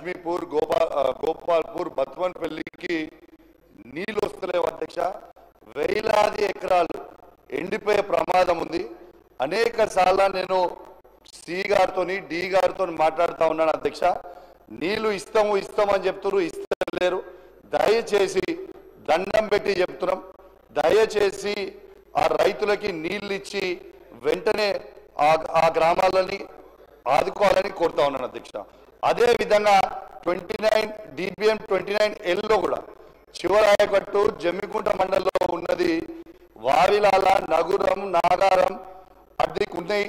లక్ష్మీపూర్ గోపాల్పూర్ బత్వన్పల్లికి నీళ్ళు వస్తలేవు అధ్యక్ష. వేలాది ఎకరాలు ఎండిపోయే ప్రమాదం ఉంది. అనేక సార్లు నేను సి గారితో డి గారితో మాట్లాడుతూ ఉన్నాను అధ్యక్ష. నీళ్లు ఇస్తామని చెప్తున్నారు, ఇస్తలేరు. దయచేసి దండం పెట్టి చెప్తున్నాం, దయచేసి ఆ రైతులకి నీళ్ళు ఇచ్చి వెంటనే ఆ గ్రామాలని ఆదుకోవాలని కోరుతా ఉన్నాను అధ్యక్ష. అదే విధంగా 29 DBM 29L కూడా చివరాయకట్టు జమ్మికుంట మండలంలో ఉన్నది. వావిలాల, నగురం, నాగారం అడ్డికి ఉన్నాయి.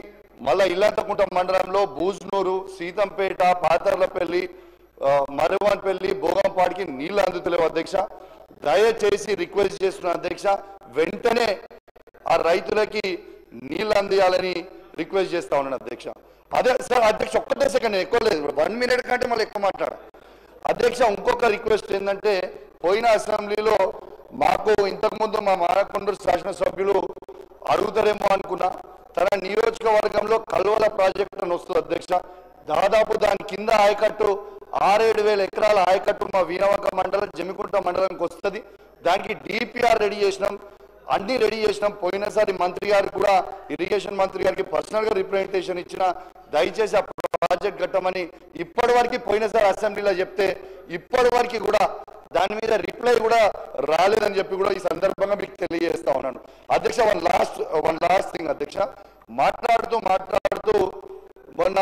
మళ్ళా ఇల్లంతకుంట మండలంలో బూజ్నూరు, సీతంపేట, పాతర్లపల్లి, మరువన్పల్లి, భోగంపాడికి నీళ్లు అందుతలేవు అధ్యక్ష. దయచేసి రిక్వెస్ట్ చేస్తున్నా అధ్యక్ష, వెంటనే ఆ రైతులకి నీళ్ళు అందియాలని రిక్వెస్ట్ చేస్తా ఉన్నాను అధ్యక్ష. అదే సార్ అధ్యక్ష, ఒక్కటే సెకండ్, ఎక్కువ లేదు, 1 minute కంటే మళ్ళీ ఎక్కువ మాట్లాడ అధ్యక్ష. ఇంకొక రిక్వెస్ట్ ఏంటంటే, పోయిన అసెంబ్లీలో మాకు ఇంతకుముందు మా మానకొండూరు శాసనసభ్యులు అడుగుతారేమో అనుకున్నా, తన నియోజకవర్గంలో కల్వల ప్రాజెక్టు అని వస్తుంది అధ్యక్ష. దాదాపు దాని కింద ఆయకట్టు 6-7 వేల ఎకరాల ఆయకట్టు మా వీణవంక మండలం, జమ్మికుంట మండలానికి వస్తుంది. దానికి DPR రెడీ చేసినాం, అన్ని రెడీ చేసినాం. పోయినసారి మంత్రి గారు కూడా, ఇరిగేషన్ మంత్రి గారికి పర్సనల్గా రిప్రజెంటేషన్ ఇచ్చిన, దయచేసి ఆ ప్రాజెక్ట్ కట్టమని. ఇప్పటి వరకు పోయినసారి అసెంబ్లీలో చెప్తే ఇప్పటి వరకు కూడా దాని మీద రిప్లై కూడా రాలేదని చెప్పి కూడా ఈ సందర్భంగా మీకు తెలియజేస్తా ఉన్నాను అధ్యక్ష. వన్ లాస్ట్ థింగ్ అధ్యక్ష, మాట్లాడుతూ మొన్న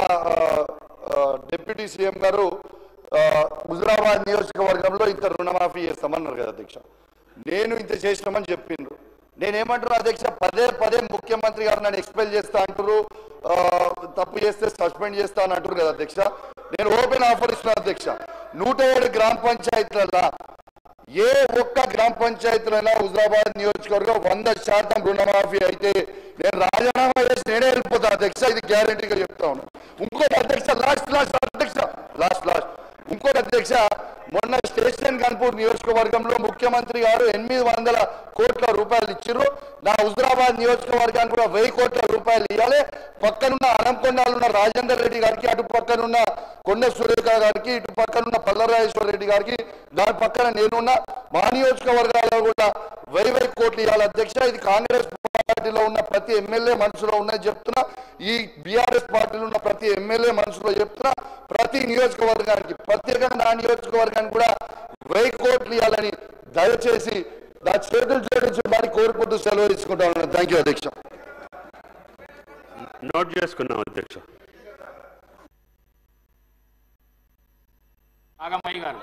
డిప్యూటీ సీఎం గారు హుజురాబాద్ నియోజకవర్గంలో ఇంత రుణమాఫీ చేస్తామన్నారు కదా అధ్యక్ష. నేను ఇంత చేసినామని చెప్పిండ్రు. నేనేమంటారు అధ్యక్ష, పదే ముఖ్యమంత్రి గారు నన్ను ఎక్స్పెల్ చేస్తా అంటారు, తప్పు చేస్తే సస్పెండ్ చేస్తా అని అంటారు కదా అధ్యక్ష. నేను ఓపెన్ ఆఫర్ ఇస్తున్నాను అధ్యక్ష. 107 గ్రామ పంచాయతీలలో ఏ ఒక్క గ్రామ పంచాయతీలైనా హుజురాబాద్ నియోజకవర్గం 100% రుణమాఫీ అయితే నేను రాజీనామా చేసి నేనే వెళ్ళిపోతాను అధ్యక్ష. ఇది గ్యారంటీగా చెప్తా ఉన్నాను. ఇంకోటి అధ్యక్ష, ఇంకోటి అధ్యక్ష, మొన్న స్టేషన్ గన్పూర్ నియోజకవర్గంలో ముఖ్యమంత్రి గారు 800 కోట్ల రూపాయలు ఇచ్చిర్రు. నా హుజురాబాద్ నియోజకవర్గానికి కూడా 1000 కోట్ల రూపాయలు ఇవ్వాలి. పక్కనున్న అనంకొండలో ఉన్న రాజేందర్ రెడ్డి గారికి, అటు పక్కనున్న కొండ సురేఖ గారికి, ఇటు పక్కనున్న పల్లరాజేశ్వర రెడ్డి గారికి, దాని పక్కన నేనున్న మా నియోజకవర్గాల్లో కూడా 1000 కోట్లు ఇవ్వాలి అధ్యక్ష. ఇది కాంగ్రెస్ పార్టీలో ఉన్న ప్రతి ఎమ్మెల్యే మనసులో ఉన్నది చెప్తున్నా, ఈ బీఆర్ఎస్ పార్టీలో ఉన్న ప్రతి ఎమ్మెల్యే మనసులో చెప్తున్నా. ప్రతి నియోజకవర్గానికి, ప్రత్యేకంగా నా నియోజకవర్గానికి కూడా 1000 కోట్లు ఇవ్వాలని దయచేసి నా చేతులు జోడించి మరి కోరుకుంటూ సెలవు తీసుకుంటా ఉన్నాను. థ్యాంక్ యూ అధ్యక్ష. నోట్ చేసుకున్నాం అధ్యక్ష. ఆగమయ్య గారు.